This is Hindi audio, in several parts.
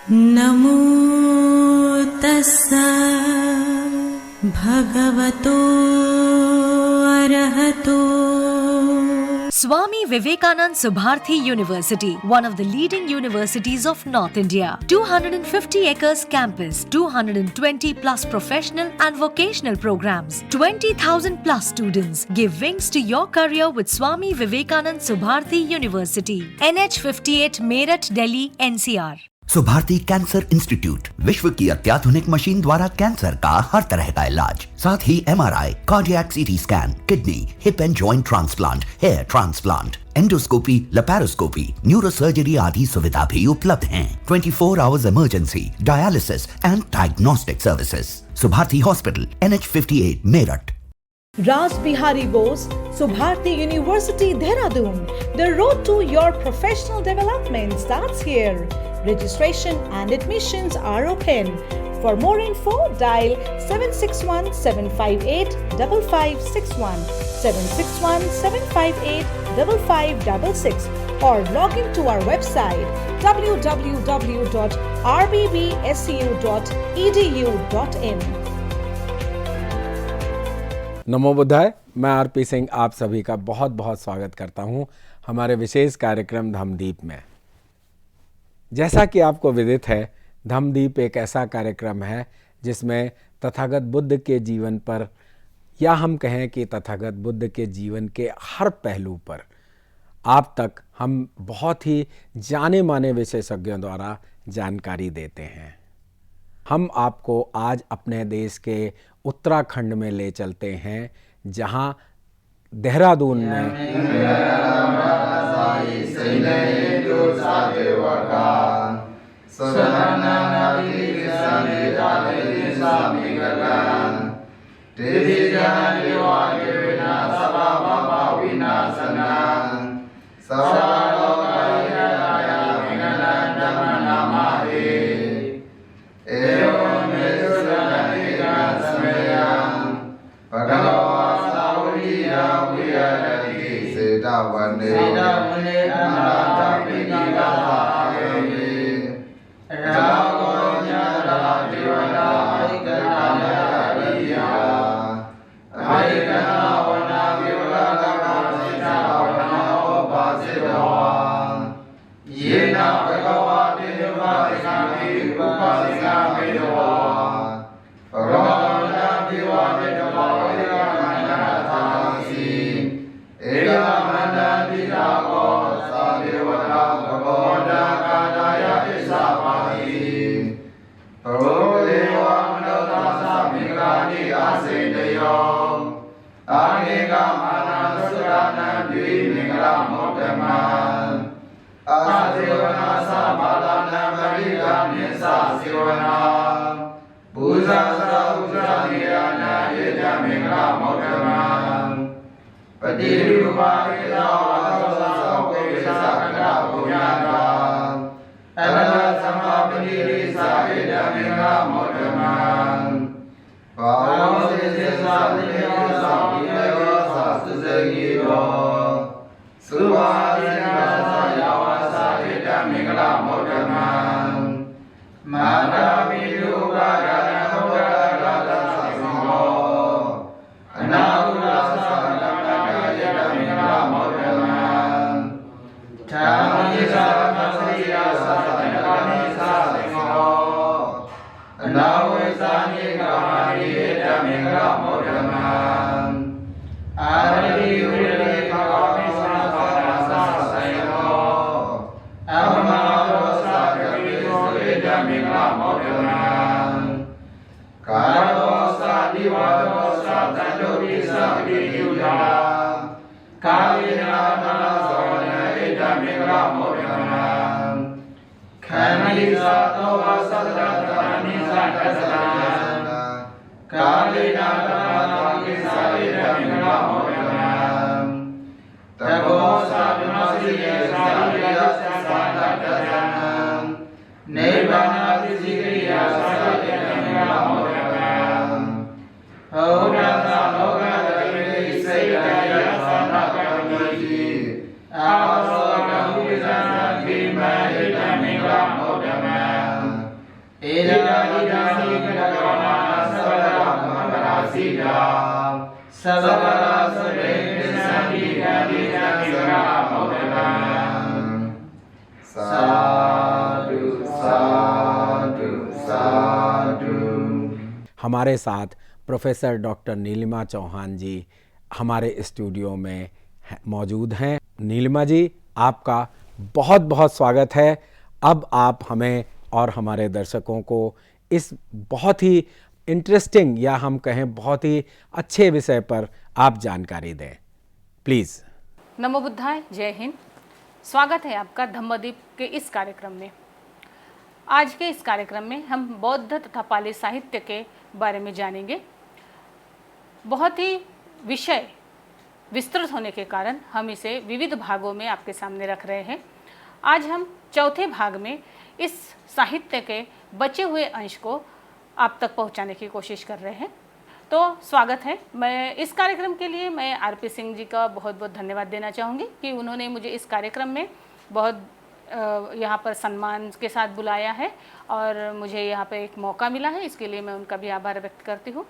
नमो तस्सा भगवतो अरहतो। Swami Vivekanand Subharthi University, one of the leading universities of North India. 250 acres campus, 220 plus professional and vocational programs, 20,000 plus students. Give wings to your career with Swami Vivekanand Subharthi University. NH 58 Meerut, Delhi, NCR. Subharti cancer institute, विश्व की अत्याधुनिक मशीन द्वारा कैंसर का हर तरह का इलाज, साथ ही MRI, cardiac CT scan, kidney, hip and joint transplant, hair transplant, endoscopy, laparoscopy, neurosurgery आदि सुविधा भी उपलब्ध हैं। 24 hours emergency, dialysis and diagnostic services. Subharti hospital, NH 58 Meerut. Raj Bihari Bose, Subharti University, Dehradun. The road to your professional development starts here. Registration and admissions are open. For more info, dial 761-758-5561, 761-758-5566 or log into our website www.rbbsu.edu.in. नमो बुद्धाय। मैं आरपी सिंह आप सभी का बहुत बहुत स्वागत करता हूं हमारे विशेष कार्यक्रम धम्मदीप में। जैसा कि आपको विदित है, धम्मदीप एक ऐसा कार्यक्रम है जिसमें तथागत बुद्ध के जीवन पर, या हम कहें कि तथागत बुद्ध के जीवन के हर पहलू पर आप तक हम बहुत ही जाने माने विशेषज्ञों द्वारा जानकारी देते हैं। हम आपको आज अपने देश के उत्तराखंड में ले चलते हैं, जहां देहरादून में हमारे साथ प्रोफेसर डॉक्टर नीलिमा चौहान जी हमारे स्टूडियो में मौजूद हैं। नीलिमा जी, आपका बहुत बहुत स्वागत है। अब आप हमें और हमारे दर्शकों को इस बहुत ही इंटरेस्टिंग या हम कहें बहुत ही अच्छे विषय पर आप जानकारी दें, प्लीज़। नमो बुद्धाय, जय हिंद। स्वागत है आपका धम्मदीप के इस कार्यक्रम में। आज के इस कार्यक्रम में हम बौद्ध तथा पाली साहित्य के बारे में जानेंगे। बहुत ही विषय विस्तृत होने के कारण हम इसे विविध भागों में आपके सामने रख रहे हैं। आज हम चौथे भाग में इस साहित्य के बचे हुए अंश को आप तक पहुंचाने की कोशिश कर रहे हैं। तो स्वागत है। मैं इस कार्यक्रम के लिए मैं आरपी सिंह जी का बहुत बहुत धन्यवाद देना चाहूँगी कि उन्होंने मुझे इस कार्यक्रम में बहुत यहाँ पर सम्मान के साथ बुलाया है और मुझे यहाँ पर एक मौका मिला है, इसके लिए मैं उनका भी आभार व्यक्त करती हूँ।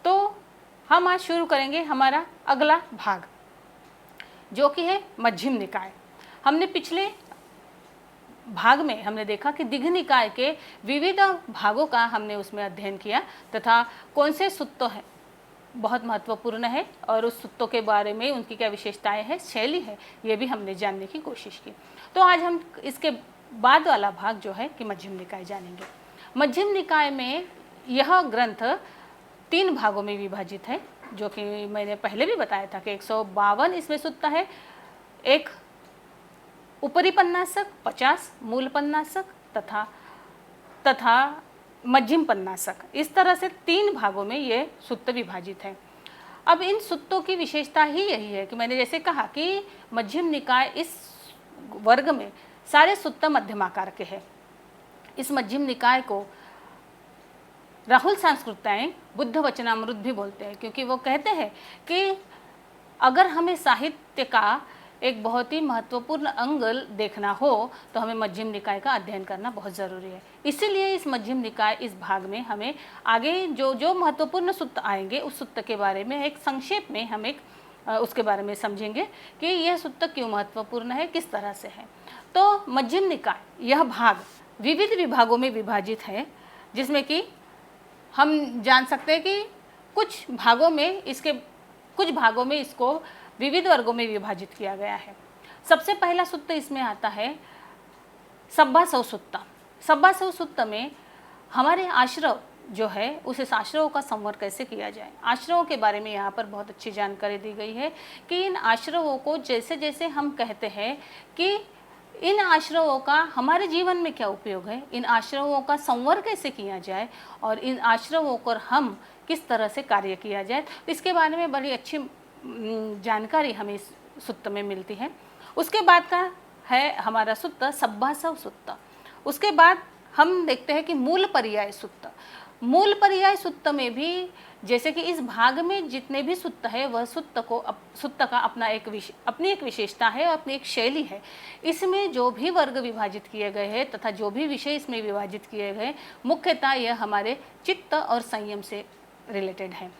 तो हम आज शुरू करेंगे हमारा अगला भाग, जो कि है मध्यम निकाय। हमने पिछले भाग में हमने देखा कि दिघ निकाय के विविध भागों का हमने उसमें अध्ययन किया तथा कौन से सुत्त हैं बहुत महत्वपूर्ण है और उस सुत्तों के बारे में उनकी क्या विशेषताएं हैं, शैली है, ये भी हमने जानने की कोशिश की। तो आज हम इसके बाद वाला भाग जो है कि मध्यम निकाय जानेंगे। मध्यम निकाय में यह ग्रंथ 3 भागों में विभाजित है, जो कि मैंने पहले भी बताया था कि 152 इसमें सुत्त है, एक ऊपरी पन्नासक, 50 मूल पन्नासक तथा मध्यम पन्नासक। इस तरह से 3 भागों में ये सुत्त विभाजित है। अब इन सुत्तों की विशेषता ही यही है कि मैंने जैसे कहा कि मध्यम निकाय इस वर्ग में सारे सुत्त मध्यमाकार के हैं। इस मध्यम निकाय को राहुल सांस्कृताएं बुद्ध वचनामृत भी बोलते हैं, क्योंकि वो कहते हैं कि अगर हमें साहित्य का एक बहुत ही महत्वपूर्ण अंग देखना हो तो हमें मध्यम निकाय का अध्ययन करना बहुत ज़रूरी है। इसीलिए इस मध्यम निकाय इस भाग में हमें आगे जो महत्वपूर्ण सुत्त आएंगे उस सुत्त के बारे में एक संक्षेप में हम एक उसके बारे में समझेंगे कि यह सुत्त क्यों महत्वपूर्ण है, किस तरह से है। तो मध्यम निकाय यह भाग विविध विभागों में विभाजित है, जिसमें कि हम जान सकते हैं कि कुछ भागों में इसको विविध वर्गों में विभाजित किया गया है। सबसे पहला सुत्त इसमें आता है सब्बासव सुत्त। सब्बासव सुत्त में हमारे आश्रव जो है उस आश्रवों का संवर कैसे किया जाए, आश्रवों के बारे में यहाँ पर बहुत अच्छी जानकारी दी गई है कि इन आश्रवों को जैसे जैसे हम कहते हैं कि इन आश्रवों का हमारे जीवन में क्या उपयोग है, इन आश्रवों का संवर कैसे किया जाए और इन आश्रवों पर हम किस तरह से कार्य किया जाए, तो इसके बारे में बड़ी अच्छी जानकारी हमें इस सुत्त में मिलती है। उसके बाद का है हमारा सुत्त सब्बासव सुत्त। उसके बाद हम देखते हैं कि मूल पर्याय सुत्त। मूल पर्याय सुत्त में भी जैसे कि इस भाग में जितने भी सुत्त है वह सुत्त का अपनी एक विशेषता है और अपनी एक शैली है। इसमें जो भी वर्ग विभाजित किए गए हैं तथा जो भी विषय इसमें विभाजित किए गए मुख्यतः यह हमारे चित्त और संयम से रिलेटेड है।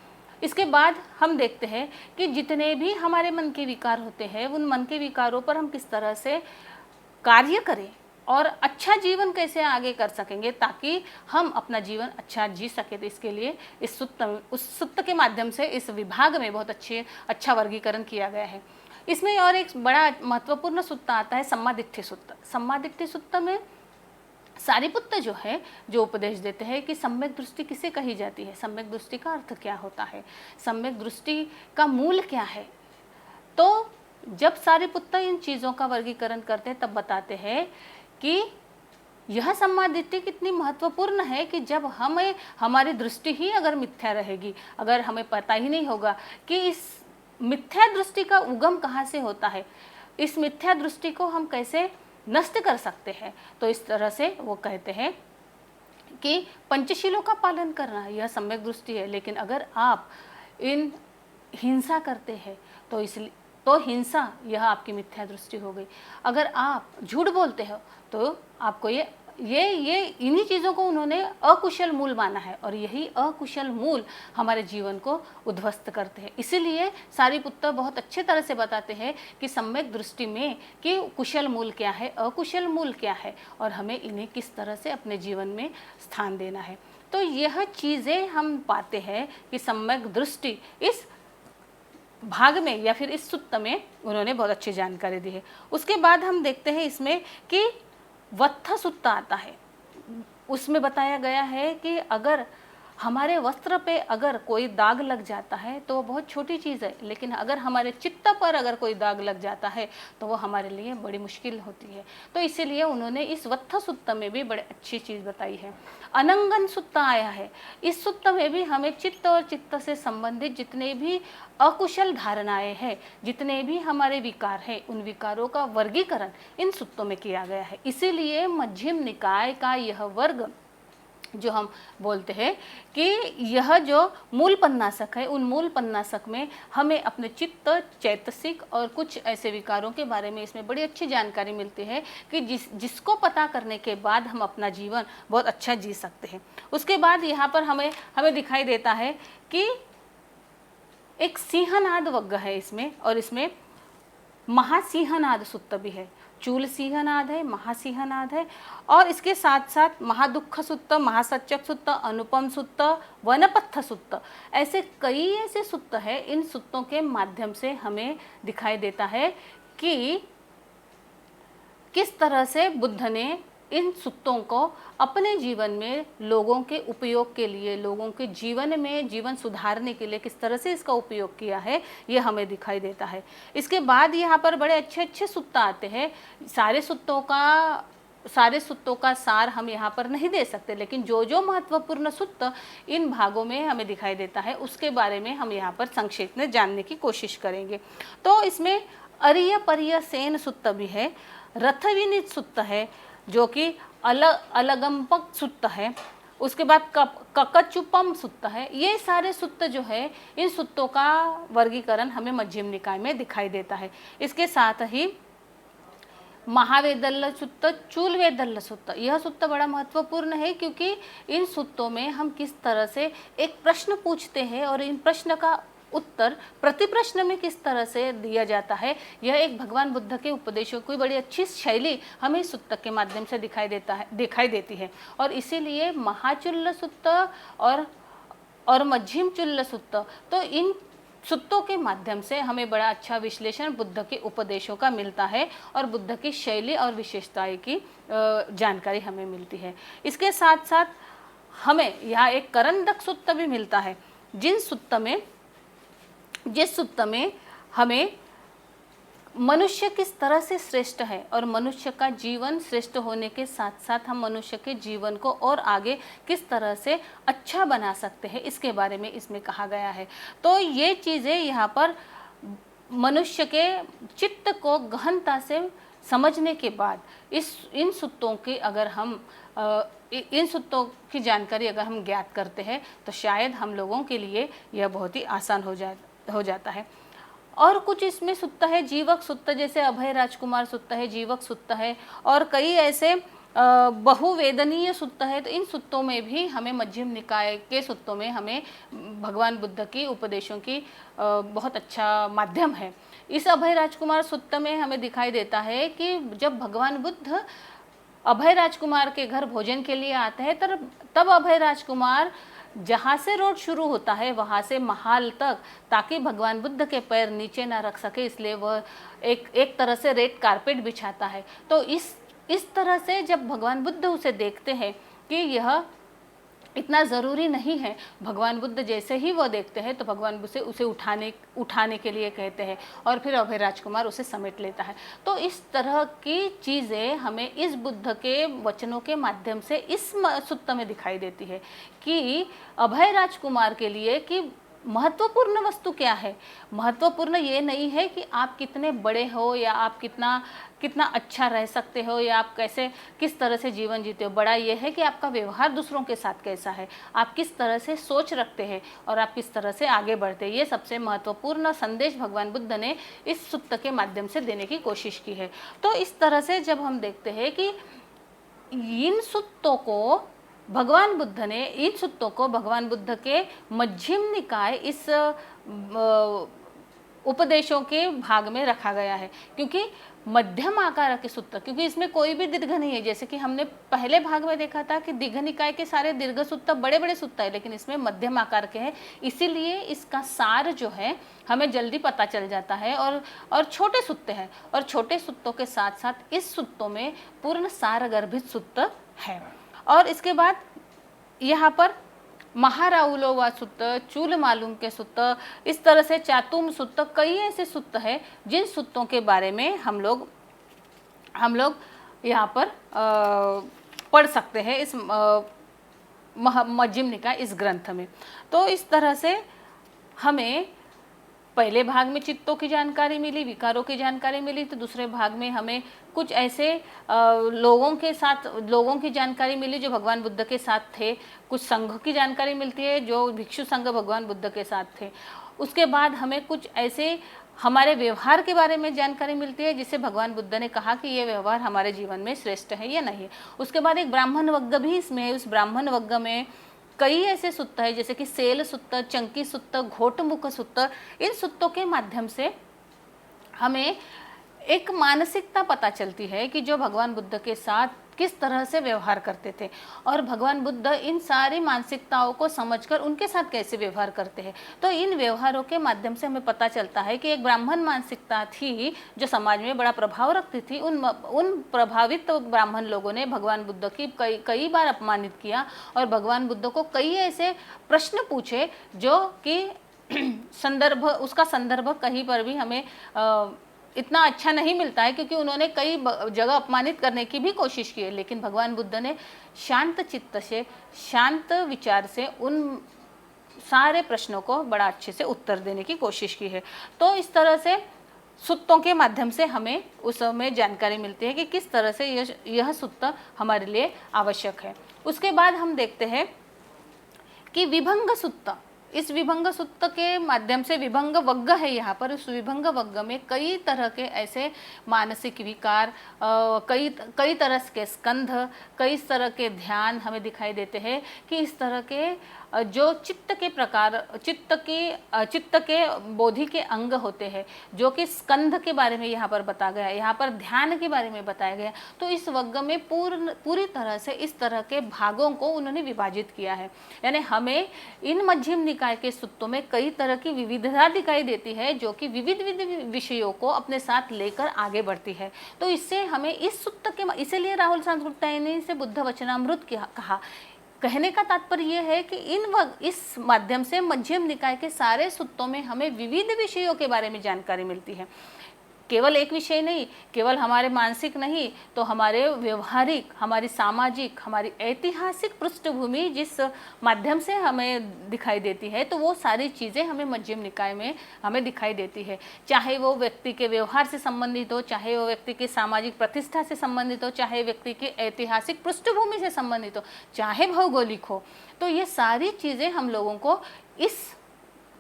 इसके बाद हम देखते हैं कि जितने भी हमारे मन के विकार होते हैं उन मन के विकारों पर हम किस तरह से कार्य करें और अच्छा जीवन कैसे आगे कर सकेंगे ताकि हम अपना जीवन अच्छा जी सके। तो इसके लिए उस सुत्त के माध्यम से इस विभाग में बहुत अच्छा वर्गीकरण किया गया है। इसमें और एक बड़ा महत्वपूर्ण सुत्त आता है सम्मादिट्ठि सुत्त। सम्मादिट्ठि सुत्त में सारिपुत्त जो है जो उपदेश देते हैं कि सम्यक दृष्टि किसे कही जाती है, सम्यक दृष्टि का अर्थ क्या होता है, सम्यक दृष्टि का मूल क्या है। तो जब सारिपुत्त इन चीज़ों का वर्गीकरण करते हैं तब बताते हैं कि यह सम्मादिट्ठि कितनी महत्वपूर्ण है कि जब हमारी दृष्टि ही अगर मिथ्या रहेगी, अगर हमें पता ही नहीं होगा कि इस मिथ्या दृष्टि का उगम कहाँ से होता है, इस मिथ्या दृष्टि को हम कैसे नष्ट कर सकते हैं, तो इस तरह से वो कहते हैं कि पंचशीलों का पालन करना यह सम्यक दृष्टि है। लेकिन अगर आप इन हिंसा करते हैं तो हिंसा यह आपकी मिथ्या दृष्टि हो गई। अगर आप झूठ बोलते हो तो आपको ये ये इन्हीं चीज़ों को उन्होंने अकुशल मूल माना है और यही अकुशल मूल हमारे जीवन को उद्ध्वस्त करते हैं। इसीलिए सारिपुत्र बहुत अच्छे तरह से बताते हैं कि सम्यक दृष्टि में कि कुशल मूल क्या है, अकुशल मूल क्या है और हमें इन्हें किस तरह से अपने जीवन में स्थान देना है। तो यह चीज़ें हम पाते हैं कि सम्यक दृष्टि इस भाग में या फिर इस सुत्त में उन्होंने बहुत अच्छी जानकारी दी है। उसके बाद हम देखते हैं इसमें कि वत्थ सुत्त आता है। उसमें बताया गया है कि अगर हमारे वस्त्र पे अगर कोई दाग लग जाता है तो वो बहुत छोटी चीज़ है, लेकिन अगर हमारे चित्त पर अगर कोई दाग लग जाता है तो वो हमारे लिए बड़ी मुश्किल होती है। तो इसीलिए उन्होंने इस वत्थ सुत्त में भी बड़े अच्छी चीज़ बताई है। अनंगन सुत्त आया है। इस सुत्त में भी हमें चित्त और चित्त से संबंधित जितने भी अकुशल धारणाएं हैं, जितने भी हमारे विकार हैं, उन विकारों का वर्गीकरण इन सुत्तों में किया गया है। इसीलिए मध्यम निकाय का यह वर्ग जो हम बोलते हैं कि यह जो मूल पन्नासक है, उन मूल पन्नासक में हमें अपने चित्त, चैतसिक और कुछ ऐसे विकारों के बारे में इसमें बड़ी अच्छी जानकारी मिलती है कि जिसको पता करने के बाद हम अपना जीवन बहुत अच्छा जी सकते हैं। उसके बाद यहाँ पर हमें दिखाई देता है कि एक सिंहनाद वग्ग है इसमें, और इसमें महासिंहनाद सुत्त भी है। चूल सिंहनाद है, महासिंहनाद है, और इसके साथ साथ महादुख सुत्त, महासच्चक सुत्त, अनुपम सुत्त, वनपत्थ सुत्त, ऐसे कई ऐसे सुत्त है। इन सुत्तों के माध्यम से हमें दिखाई देता है कि किस तरह से बुद्ध ने इन सुत्तों को अपने जीवन में लोगों के उपयोग के लिए, लोगों के जीवन में जीवन सुधारने के लिए किस तरह से इसका उपयोग किया है, ये हमें दिखाई देता है। इसके बाद यहाँ पर बड़े अच्छे अच्छे सुत्त आते हैं। सारे सुत्तों का सार हम यहाँ पर नहीं दे सकते, लेकिन जो जो महत्वपूर्ण सुत्त इन भागों में हमें दिखाई देता है उसके बारे में हम यहाँ पर संक्षेप में जानने की कोशिश करेंगे। तो इसमें अरिय परिय सेन सुत्त भी है, रथविनीत सुत्त है जो कि अलगंपक सुत्त है। उसके बाद ककचुपम सुत्त है। ये सारे सुत्त जो है, इन सुत्तों का वर्गीकरण हमें मध्यम निकाय में दिखाई देता है। इसके साथ ही महावेदल्ल सुत्त, चूलवेदल्ल सुत्त, यह सुत्त बड़ा महत्वपूर्ण है क्योंकि इन सुत्तों में हम किस तरह से एक प्रश्न पूछते हैं और इन प्रश्न का उत्तर प्रति प्रश्न में किस तरह से दिया जाता है, यह एक भगवान बुद्ध के उपदेशों की बड़ी अच्छी शैली हमें इस सुत्त के माध्यम से दिखाई देती है। और इसीलिए महाचुल्ल सुत्त और मध्यम चुल्ल सुत्त, तो इन सुत्तों के माध्यम से हमें बड़ा अच्छा विश्लेषण बुद्ध के उपदेशों का मिलता है और बुद्ध की शैली और विशेषताएं की जानकारी हमें मिलती है। इसके साथ साथ हमें यहाँ एक करंदक सुत्त भी मिलता है, जिस सुत्त में हमें मनुष्य किस तरह से श्रेष्ठ है और मनुष्य का जीवन श्रेष्ठ होने के साथ साथ हम मनुष्य के जीवन को और आगे किस तरह से अच्छा बना सकते हैं, इसके बारे में इसमें कहा गया है। तो ये चीज़ें यहाँ पर मनुष्य के चित्त को गहनता से समझने के बाद इन सुत्तों की जानकारी अगर हम ज्ञात करते हैं तो शायद हम लोगों के लिए यह बहुत ही आसान हो जाता है। और कुछ इसमें सुत्त है जीवक सुत्त, जैसे अभय राजकुमार सुत्त है, जीवक सुत्त है, और कई ऐसे बहुवेदनीय सुत्त है। तो इन सुत्तों में भी हमें मध्यम निकाय के सुत्तों में हमें भगवान बुद्ध की उपदेशों की बहुत अच्छा माध्यम है। इस अभय राजकुमार सुत्त में हमें दिखाई देता है कि जब भगवान बुद्ध अभय राजकुमार के घर भोजन के लिए आते हैं तब अभय राजकुमार जहाँ से रोड शुरू होता है वहाँ से महाल तक, ताकि भगवान बुद्ध के पैर नीचे ना रख सके, इसलिए वह एक तरह से रेड कारपेट बिछाता है। तो इस तरह से जब भगवान बुद्ध उसे देखते हैं कि यह इतना ज़रूरी नहीं है, भगवान बुद्ध जैसे ही वो देखते हैं तो भगवान बुद्ध से उसे उठाने के लिए कहते हैं और फिर अभय राजकुमार उसे समेट लेता है। तो इस तरह की चीज़ें हमें इस बुद्ध के वचनों के माध्यम से इस सुत्त में दिखाई देती है कि अभय राजकुमार के लिए कि महत्वपूर्ण वस्तु क्या है। महत्वपूर्ण ये नहीं है कि आप कितने बड़े हो या आप कितना अच्छा रह सकते हो या आप किस तरह से जीवन जीते हो। बड़ा ये है कि आपका व्यवहार दूसरों के साथ कैसा है, आप किस तरह से सोच रखते हैं और आप किस तरह से आगे बढ़ते हैं। ये सबसे महत्वपूर्ण संदेश भगवान बुद्ध ने इस सुत्त के माध्यम से देने की कोशिश की है। तो इस तरह से जब हम देखते हैं कि इन सुत्तों को भगवान बुद्ध के मध्यम निकाय इस उपदेशों के भाग में रखा गया है, क्योंकि मध्यम आकार के सूत्र, क्योंकि इसमें कोई भी दीर्घ नहीं है। जैसे कि हमने पहले भाग में देखा था कि दीर्घ निकाय के सारे दीर्घ सूत्र बड़े बड़े सूत्र है, लेकिन इसमें मध्यम आकार के हैं, इसीलिए इसका सार जो है हमें जल्दी पता चल जाता है। और छोटे सूत्र हैं, और छोटे सूत्रों के साथ साथ इस सूत्रों में पूर्ण सार गर्भित सूत्र है। और इसके बाद यहाँ पर महाराउलोवा सूत्र, चूल मालूम के सूत्र, इस तरह से चातुम सूत्र, कई ऐसे सूत्र हैं जिन सूत्रों के बारे में हम लोग यहाँ पर पढ़ सकते हैं इस मध्यम निकाय इस ग्रंथ में। तो इस तरह से हमें पहले भाग में चित्तों की जानकारी मिली, विकारों की जानकारी मिली, तो दूसरे भाग में हमें कुछ ऐसे लोगों की जानकारी मिली जो भगवान बुद्ध के साथ थे, कुछ संघ की जानकारी मिलती है जो भिक्षु संघ भगवान बुद्ध के साथ थे। उसके बाद हमें कुछ ऐसे हमारे व्यवहार के बारे में जानकारी मिलती है जिससे भगवान बुद्ध ने कहा कि ये व्यवहार हमारे जीवन में श्रेष्ठ है या नहीं है। उसके बाद एक ब्राह्मण वर्ग भी इसमें है। उस ब्राह्मण वर्ग में कई ऐसे सूत्र है जैसे कि सेल सूत्र, चंकी सूत्र, घोटमुख सूत्र। इन सूत्रों के माध्यम से हमें एक मानसिकता पता चलती है कि जो भगवान बुद्ध के साथ किस तरह से व्यवहार करते थे, और भगवान बुद्ध इन सारी मानसिकताओं को समझकर उनके साथ कैसे व्यवहार करते हैं। तो इन व्यवहारों के माध्यम से हमें पता चलता है कि एक ब्राह्मण मानसिकता थी जो समाज में बड़ा प्रभाव रखती थी। उन प्रभावित ब्राह्मण लोगों ने भगवान बुद्ध की कई बार अपमानित किया, और भगवान बुद्ध को कई ऐसे प्रश्न पूछे जो कि उसका संदर्भ कहीं पर भी हमें इतना अच्छा नहीं मिलता है, क्योंकि उन्होंने कई जगह अपमानित करने की भी कोशिश की है, लेकिन भगवान बुद्ध ने शांत चित्त से, शांत विचार से उन सारे प्रश्नों को बड़ा अच्छे से उत्तर देने की कोशिश की है। तो इस तरह से सूत्रों के माध्यम से हमें उस समय जानकारी मिलती है कि किस तरह से यह सूत्र हमारे लिए आवश्यक है। उसके बाद हम देखते हैं कि विभंग सूत्र, इस विभंग सूत्र के माध्यम से विभंग वग्ग है यहाँ पर। उस विभंग वग्ग में कई तरह के ऐसे मानसिक विकार, कई तरह के स्कंध, कई तरह के ध्यान हमें दिखाई देते हैं कि इस तरह के जो चित्त के बोधि के अंग होते हैं, जो कि स्कंध के बारे में यहाँ पर बताया गया है, यहाँ पर ध्यान के बारे में बताया गया। तो इस वग्ग में पूरी तरह से इस तरह के भागों को उन्होंने विभाजित किया है। यानी हमें इन मध्यम निकाय के सूत्रों में कई तरह की विविधता दिखाई देती है, जो कि विविध विषयों को अपने साथ लेकर आगे बढ़ती है। तो इससे हमें इस सूत्र के, इसीलिए राहुल सांस्कृतिक ने इसे बुद्ध वचनामृत कहा। कहने का तात्पर्य यह है कि इस माध्यम से मध्यम निकाय के सारे सूत्रों में हमें विविध विषयों के बारे में जानकारी मिलती है। केवल एक विषय नहीं, केवल हमारे मानसिक नहीं, तो हमारे व्यवहारिक, हमारी सामाजिक, हमारी ऐतिहासिक पृष्ठभूमि जिस माध्यम से हमें दिखाई देती है, तो वो सारी चीज़ें हमें मध्यम निकाय में हमें दिखाई देती है। चाहे वो व्यक्ति के व्यवहार से संबंधित हो, चाहे वो व्यक्ति की सामाजिक प्रतिष्ठा से संबंधित हो, चाहे व्यक्ति की ऐतिहासिक पृष्ठभूमि से संबंधित हो, चाहे भौगोलिक हो, तो ये सारी चीज़ें हम लोगों को इस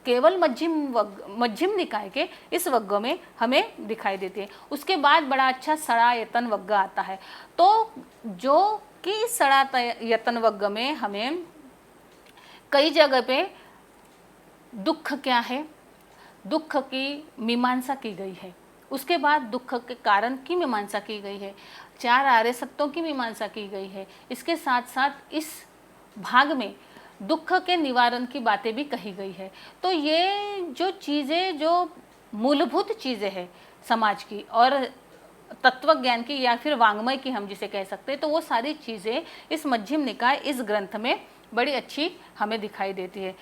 केवल मध्यम निकाय के इस वग्ग में हमें दिखाई देती है। उसके बाद बड़ा अच्छा सड़ायतन वग्ग आता है। तो जो कि सड़ायतन वग्ग में हमें कई जगह पे दुख क्या है, दुख की मीमांसा की गई है। उसके बाद दुख के कारण की मीमांसा की गई है, 4 आर्य सत्यों की मीमांसा की गई है। इसके साथ साथ इस भाग में दुख के निवारण की बातें भी कही गई है। तो ये जो चीज़ें, जो मूलभूत चीज़ें हैं समाज की और तत्व ज्ञान की या फिर वांग्मय की हम जिसे कह सकते हैं, तो वो सारी चीज़ें इस मध्यम निकाय इस ग्रंथ में बड़ी अच्छी हमें दिखाई देती है।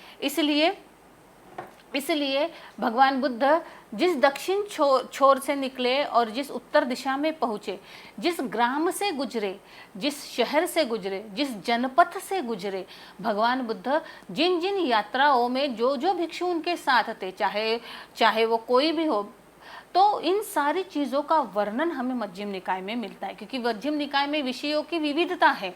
इसलिए भगवान बुद्ध जिस दक्षिण छोर से निकले और जिस उत्तर दिशा में पहुँचे, जिस ग्राम से गुजरे, जिस शहर से गुजरे, जिस जनपथ से गुजरे, भगवान बुद्ध जिन जिन यात्राओं में जो भिक्षु उनके साथ थे, चाहे वो कोई भी हो, तो इन सारी चीज़ों का वर्णन हमें मध्यम निकाय में मिलता है। क्योंकि मध्यम निकाय में विषयों की विविधता है,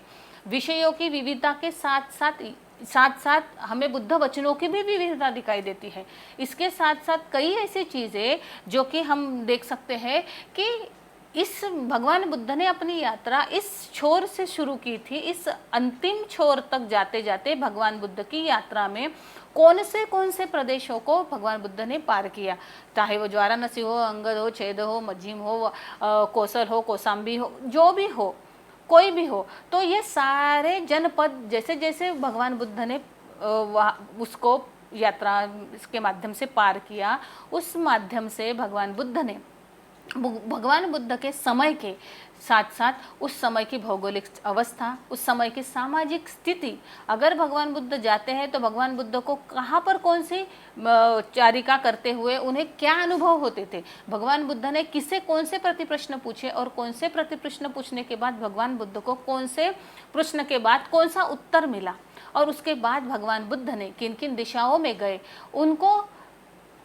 विषयों की विविधता के साथ साथ हमें बुद्ध वचनों की भी विविधता दिखाई देती है। इसके साथ साथ कई ऐसी चीज़ें जो कि हम देख सकते हैं कि इस भगवान बुद्ध ने अपनी यात्रा इस छोर से शुरू की थी। इस अंतिम छोर तक जाते जाते भगवान बुद्ध की यात्रा में कौन से प्रदेशों को भगवान बुद्ध ने पार किया, चाहे वो वाराणसी हो, अंगद हो, छेद हो, मध्यम हो, कौशल हो, कौशाम्बी हो, जो भी हो, कोई भी हो, तो ये सारे जनपद जैसे जैसे भगवान बुद्ध ने उसको यात्रा के माध्यम से पार किया, उस माध्यम से भगवान बुद्ध के समय के साथ साथ उस समय की भौगोलिक अवस्था, उस समय की सामाजिक स्थिति, अगर भगवान बुद्ध जाते हैं तो भगवान बुद्ध को कहाँ पर कौन सी चारिका करते हुए उन्हें क्या अनुभव होते थे, भगवान बुद्ध ने किसे कौन से प्रतिप्रश्न पूछे और कौन से प्रतिप्रश्न पूछने के बाद भगवान बुद्ध को कौन से प्रश्न के बाद कौन सा उत्तर मिला, और उसके बाद भगवान बुद्ध ने किन किन दिशाओं में गए, उनको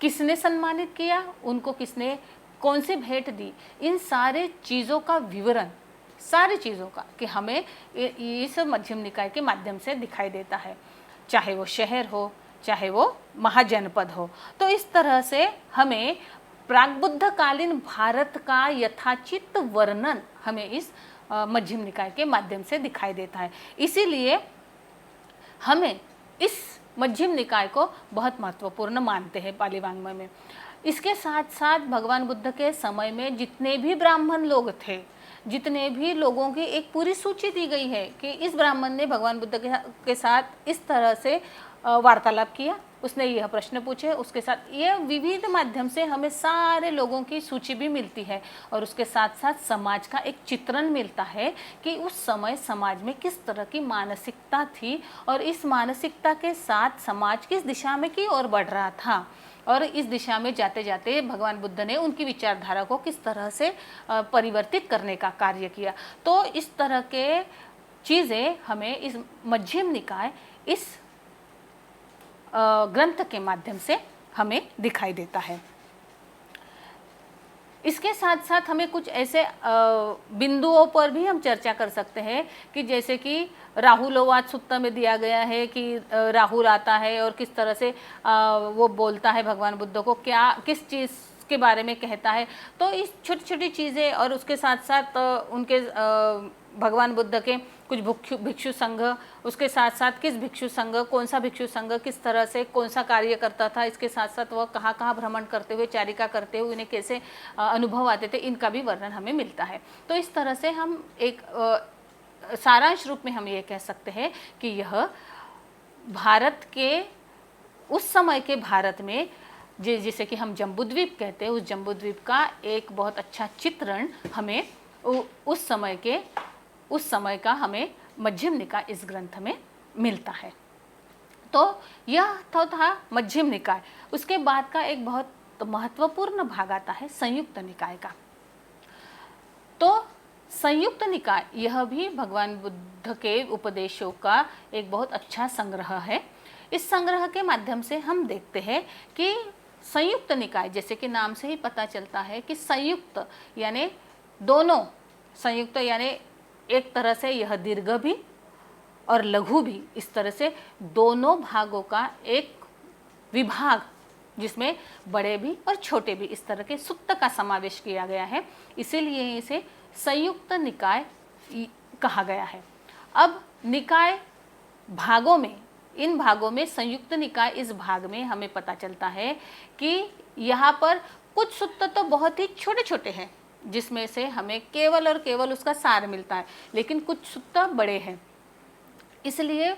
किसने सम्मानित किया, उनको किसने कौन सी भेंट दी, इन सारे चीज़ों का विवरण, सारी चीज़ों का कि हमें इस मध्यम निकाय के माध्यम से दिखाई देता है, चाहे वो शहर हो, चाहे वो महाजनपद हो। तो इस तरह से हमें प्रागबुद्धकालीन भारत का यथाचित वर्णन हमें इस मध्यम निकाय के माध्यम से दिखाई देता है। इसीलिए हमें इस मध्यम निकाय को बहुत महत्वपूर्ण मानते हैं पाली वाङ्मय में। इसके साथ साथ भगवान बुद्ध के समय में जितने भी ब्राह्मण लोग थे, जितने भी लोगों की एक पूरी सूची दी गई है कि इस ब्राह्मण ने भगवान बुद्ध के साथ इस तरह से वार्तालाप किया, उसने यह प्रश्न पूछे, उसके साथ यह विविध माध्यम से हमें सारे लोगों की सूची भी मिलती है, और उसके साथ साथ समाज का एक चित्रण मिलता है कि उस समय समाज में किस तरह की मानसिकता थी और इस मानसिकता के साथ समाज किस दिशा में की ओर बढ़ रहा था, और इस दिशा में जाते जाते भगवान बुद्ध ने उनकी विचारधारा को किस तरह से परिवर्तित करने का कार्य किया। तो इस तरह के चीज़ें हमें इस मध्यम निकाय इस ग्रंथ के माध्यम से हमें दिखाई देता है। इसके साथ साथ हमें कुछ ऐसे बिंदुओं पर भी हम चर्चा कर सकते हैं कि जैसे कि राहुलोवाद सूक्त में दिया गया है कि राहुल आता है और किस तरह से वो बोलता है भगवान बुद्ध को, क्या किस चीज़ के बारे में कहता है। तो इस छोटी छोटी चीज़ें और उसके साथ साथ उनके भगवान बुद्ध के कुछ भिक्षु संघ, उसके साथ साथ किस भिक्षु संघ, कौन सा भिक्षु संघ किस तरह से कौन सा कार्य करता था, इसके साथ साथ वह कहाँ कहाँ भ्रमण करते हुए, चारिका करते हुए उन्हें कैसे अनुभव आते थे, इनका भी वर्णन हमें मिलता है। तो इस तरह से हम एक सारांश रूप में हम ये कह सकते हैं कि यह भारत के उस समय के भारत में जिसे कि हम जम्बूद्वीप कहते हैं, उस जम्बूद्वीप का एक बहुत अच्छा चित्रण हमें उस समय का हमें मध्यम निकाय इस ग्रंथ में मिलता है। तो यह था मध्यम निकाय। उसके बाद का एक बहुत महत्वपूर्ण भाग आता है संयुक्त निकाय का। तो संयुक्त निकाय यह भी भगवान बुद्ध के उपदेशों का एक बहुत अच्छा संग्रह है। इस संग्रह के माध्यम से हम देखते हैं कि संयुक्त निकाय, जैसे कि नाम से ही पता चलता है कि संयुक्त यानी दोनों, संयुक्त यानी एक तरह से यह दीर्घ भी और लघु भी, इस तरह से दोनों भागों का एक विभाग जिसमें बड़े भी और छोटे भी इस तरह के सुत्त का समावेश किया गया है, इसीलिए इसे संयुक्त निकाय कहा गया है। अब निकाय भागों में, इन भागों में संयुक्त निकाय इस भाग में हमें पता चलता है कि यहाँ पर कुछ सुत्त तो बहुत ही छोटे छोटे हैं जिसमें से हमें केवल और केवल उसका सार मिलता है, लेकिन कुछ सुत्त बड़े हैं। इसलिए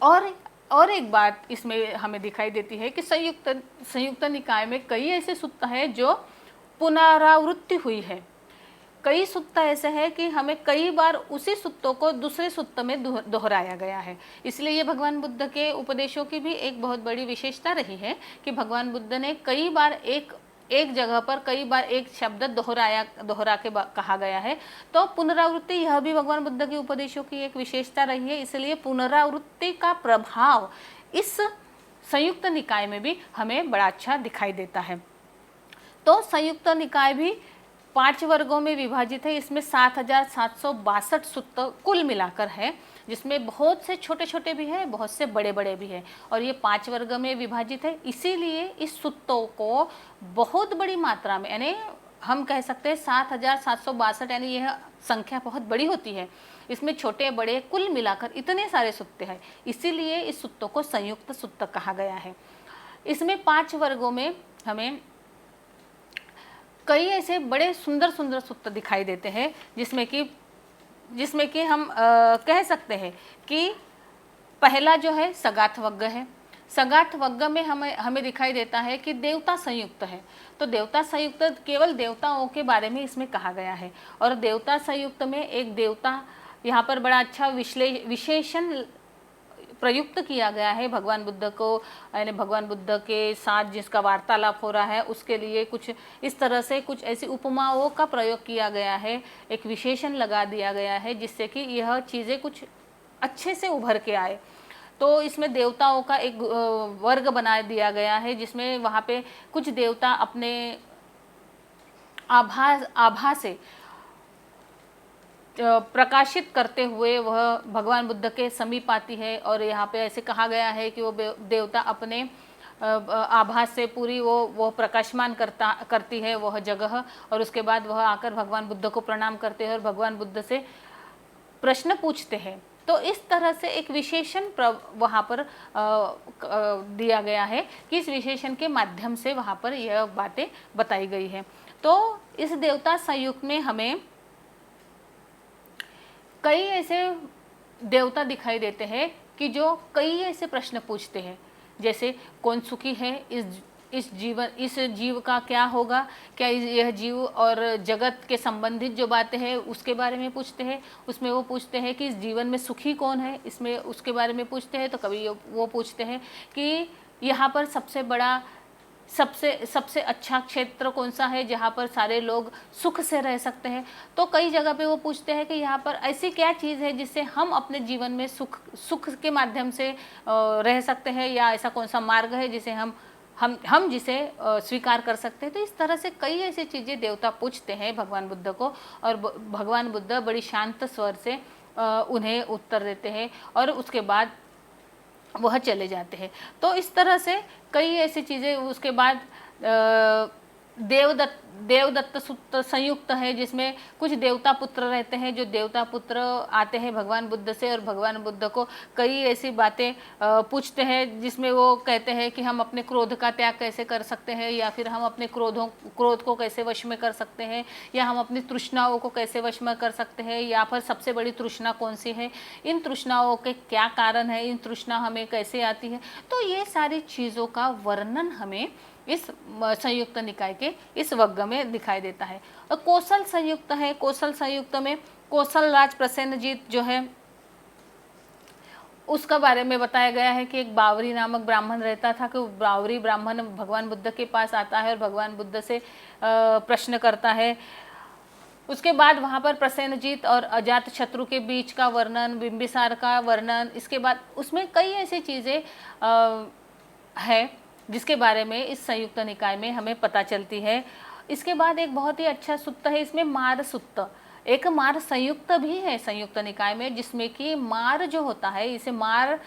और एक बात इसमें हमें दिखाई देती है कि संयुक्त निकाय में कई ऐसे सुत्त हैं जो पुनरावृत्ति हुई है। कई सुत्त ऐसे हैं कि हमें कई बार उसी सुत्तों को दूसरे सुत्त में दोहराया गया है। इसलिए ये भगवान बुद्ध के उपदेशों की भी एक बहुत बड़ी विशेषता रही है कि भगवान बुद्ध ने कई बार एक जगह पर कई बार एक शब्द दोहरा के कहा गया है। तो पुनरावृत्ति यह भी भगवान बुद्ध के उपदेशों की एक विशेषता रही है। इसलिए पुनरावृत्ति का प्रभाव इस संयुक्त निकाय में भी हमें बड़ा अच्छा दिखाई देता है। तो संयुक्त निकाय भी 5 वर्गों में विभाजित है। इसमें 7,762 सुत्त कुल मिलाकर है, जिसमें बहुत से छोटे छोटे भी हैं, बहुत से बड़े बड़े भी हैं, और ये 5 वर्ग में विभाजित है। इसीलिए इस सुत्तों को बहुत बड़ी मात्रा में, यानी हम कह सकते हैं 7,762, यानी यह संख्या बहुत बड़ी होती है। इसमें छोटे बड़े कुल मिलाकर इतने सारे सुत्ते हैं, इसीलिए इस सुत्तों को संयुक्त सुत्त कहा गया है। इसमें 5 वर्गों में हमें कई ऐसे बड़े सुंदर सुंदर सुत्त दिखाई देते हैं, जिसमें कि हम कह सकते हैं कि पहला जो है सगाथ वग्ग है। सगाथ वग्ग में हमें दिखाई देता है कि देवता संयुक्त है। तो देवता संयुक्त केवल देवताओं के बारे में इसमें कहा गया है, और देवता संयुक्त में एक देवता यहाँ पर बड़ा अच्छा विशेषण प्रयुक्त किया गया है भगवान बुद्ध को, यानी भगवान बुद्ध के साथ जिसका वार्तालाप हो रहा है उसके लिए कुछ इस तरह से कुछ ऐसी उपमाओं का प्रयोग किया गया है, एक विशेषण लगा दिया गया है, जिससे कि यह चीज़ें कुछ अच्छे से उभर के आए। तो इसमें देवताओं का एक वर्ग बना दिया है, जिसमें वहाँ पे कुछ देवता अपने आभा से प्रकाशित करते हुए वह भगवान बुद्ध के समीप आती है, और यहाँ पे ऐसे कहा गया है कि वो देवता अपने आभास से पूरी वो प्रकाशमान करती है वह जगह, और उसके बाद वह आकर भगवान बुद्ध को प्रणाम करते हैं और भगवान बुद्ध से प्रश्न पूछते हैं। तो इस तरह से एक विशेषण वहाँ पर दिया गया है कि इस विशेषण के माध्यम से वहाँ पर यह बातें बताई गई है। तो इस देवता संयुक्त में हमें कई ऐसे देवता दिखाई देते हैं कि जो कई ऐसे प्रश्न पूछते हैं, जैसे कौन सुखी है, इस जीव का क्या होगा, क्या यह जीव और जगत के संबंधित जो बातें हैं उसके बारे में पूछते हैं। उसमें वो पूछते हैं कि इस जीवन में सुखी कौन है, इसमें उसके बारे में पूछते हैं। तो कभी वो पूछते हैं कि यहाँ पर सबसे अच्छा क्षेत्र कौन सा है जहाँ पर सारे लोग सुख से रह सकते हैं। तो कई जगह पे वो पूछते हैं कि यहाँ पर ऐसी क्या चीज़ है जिससे हम अपने जीवन में सुख के माध्यम से रह सकते हैं, या ऐसा कौन सा मार्ग है जिसे हम जिसे स्वीकार कर सकते हैं। तो इस तरह से कई ऐसी चीज़ें देवता पूछते हैं भगवान बुद्ध को, और भगवान बुद्ध बड़ी शांत स्वर से उन्हें उत्तर देते हैं, और उसके बाद वह चले जाते हैं। तो इस तरह से कई ऐसी चीज़ें, उसके बाद देवदत्त सुत्त संयुक्त है, जिसमें कुछ देवता पुत्र रहते हैं, जो देवता पुत्र आते हैं भगवान बुद्ध से और भगवान बुद्ध को कई ऐसी बातें पूछते हैं, जिसमें वो कहते हैं कि हम अपने क्रोध का त्याग कैसे कर सकते हैं, या फिर हम अपने क्रोध को कैसे वश में कर सकते हैं, या हम अपनी तृष्णाओं को कैसे वश में कर सकते हैं, या फिर सबसे बड़ी तृष्णा कौन सी है, इन तृष्णाओं के क्या कारण है, इन तृष्णा हमें कैसे आती है। तो ये सारी चीज़ों का वर्णन हमें इस संयुक्त निकाय के इस वर्ग में दिखाई देता है। और कौशल संयुक्त है। कौशल संयुक्त में कौशल राज प्रसेनजीत जो है उसका बारे में बताया गया है कि एक बावरी नामक ब्राह्मण रहता था, कि बावरी ब्राह्मण भगवान बुद्ध के पास आता है और भगवान बुद्ध से प्रश्न करता है। उसके बाद वहाँ पर प्रसेनजीत और अजात शत्रु के बीच का वर्णन, बिंबिसार का वर्णन, इसके बाद उसमें कई ऐसी चीज़ें है जिसके बारे में इस संयुक्त निकाय में हमें पता चलती है। इसके बाद एक बहुत ही अच्छा सुत्त है, इसमें मार सुत्त, एक मार संयुक्त भी है संयुक्त निकाय में, जिसमें कि मार जो होता है, इसे मार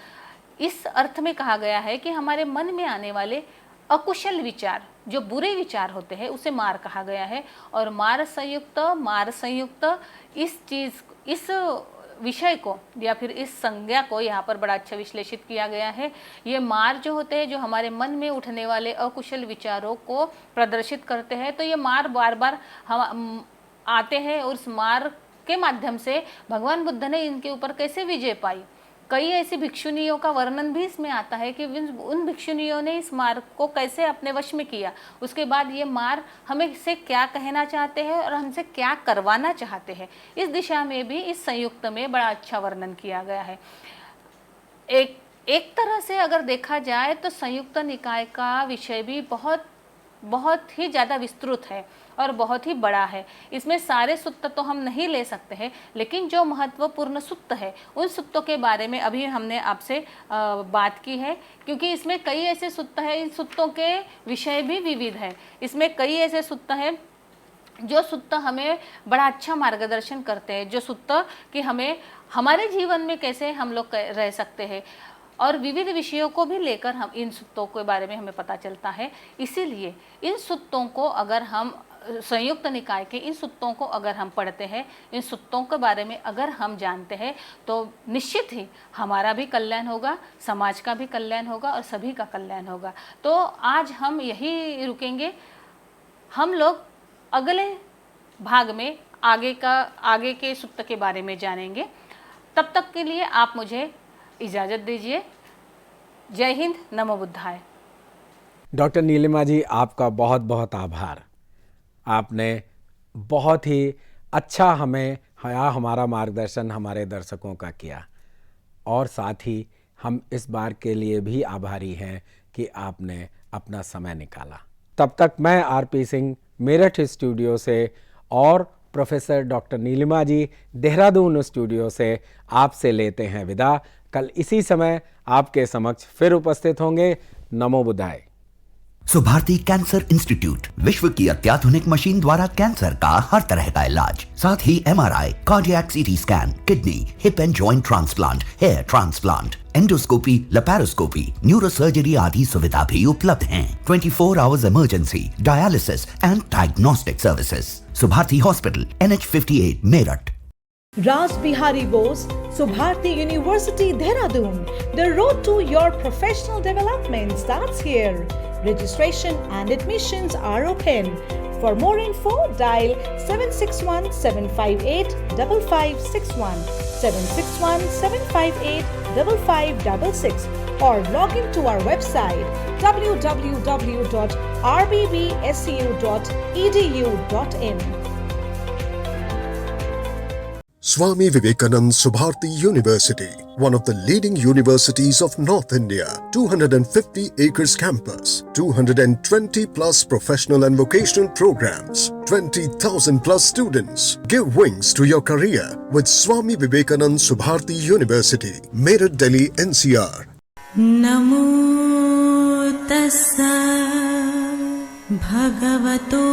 इस अर्थ में कहा गया है कि हमारे मन में आने वाले अकुशल विचार, जो बुरे विचार होते हैं, उसे मार कहा गया है। और मार संयुक्त इस विषय को या फिर इस संज्ञा को यहाँ पर बड़ा अच्छा विश्लेषित किया गया है। ये मार जो होते हैं, जो हमारे मन में उठने वाले अकुशल विचारों को प्रदर्शित करते हैं, तो ये मार बार बार हम आते हैं, और उस मार के माध्यम से भगवान बुद्ध ने इनके ऊपर कैसे विजय पाई। कई ऐसी भिक्षुनियों का वर्णन भी इसमें आता है कि उन भिक्षुनियों ने इस मार को कैसे अपने वश में किया। उसके बाद ये मार हमें से क्या कहना चाहते हैं और हमसे क्या करवाना चाहते हैं, इस दिशा में भी इस संयुक्त में बड़ा अच्छा वर्णन किया गया है। एक तरह से अगर देखा जाए तो संयुक्त निकाय का विषय भी बहुत ही ज़्यादा विस्तृत है और बहुत ही बड़ा है। इसमें सारे सुत्त तो हम नहीं ले सकते हैं, लेकिन जो महत्वपूर्ण सुत्त है उन सुत्तों के बारे में अभी हमने आपसे बात की है, क्योंकि इसमें कई ऐसे सुत्त हैं, इन सुत्तों के विषय भी विविध है। इसमें कई ऐसे सुत्त हैं जो सुत्त हमें बड़ा अच्छा मार्गदर्शन करते हैं, जो सुत्त कि हमें हमारे जीवन में कैसे हम लोग रह सकते हैं, और विविध विषयों को भी लेकर हम इन सुत्तों के बारे में हमें पता चलता है। इसीलिए इन सुत्तों को अगर हम संयुक्त निकाय के इन सूत्रों को अगर हम पढ़ते हैं, इन सूत्रों के बारे में अगर हम जानते हैं, तो निश्चित ही हमारा भी कल्याण होगा, समाज का भी कल्याण होगा और सभी का कल्याण होगा। तो आज हम यही रुकेंगे। हम लोग अगले भाग में आगे के सूत्र के बारे में जानेंगे। तब तक के लिए आप मुझे इजाज़त दीजिए। जय हिंद, नमो बुद्धाय। डॉक्टर नीलिमा जी, आपका बहुत बहुत आभार। आपने बहुत ही अच्छा हमारा मार्गदर्शन हमारे दर्शकों का किया, और साथ ही हम इस बार के लिए भी आभारी हैं कि आपने अपना समय निकाला। तब तक मैं आरपी सिंह मेरठ स्टूडियो से और प्रोफेसर डॉक्टर नीलिमा जी देहरादून स्टूडियो से आपसे लेते हैं विदा। कल इसी समय आपके समक्ष फिर उपस्थित होंगे। नमो बुद्धाय। सुभारती कैंसर इंस्टीट्यूट, विश्व की अत्याधुनिक मशीन द्वारा कैंसर का हर तरह का इलाज, साथ ही MRI, cardiac CT scan, kidney, hip and joint transplant, hair transplant, endoscopy, laparoscopy, neurosurgery आदि सुविधा भी उपलब्ध हैं। 24 hours emergency, dialysis and diagnostic services. Subharti hospital, NH58 Meerut. Raj Bihari Bose, Subharti University, Dehradun. The road to your professional development starts here. Registration and admissions are open. For more info, dial 761-758-5561, 761-758-5566, or log in to our website www.rbbsu.edu.in. Swami Vivekanand Subharti University, one of the leading universities of North India. 250 acres campus, 220 plus professional and vocational programs, 20,000 plus students. Give wings to your career with Swami Vivekanand Subharti University, Meerut, Delhi, NCR. नमो तस्सा भगवतो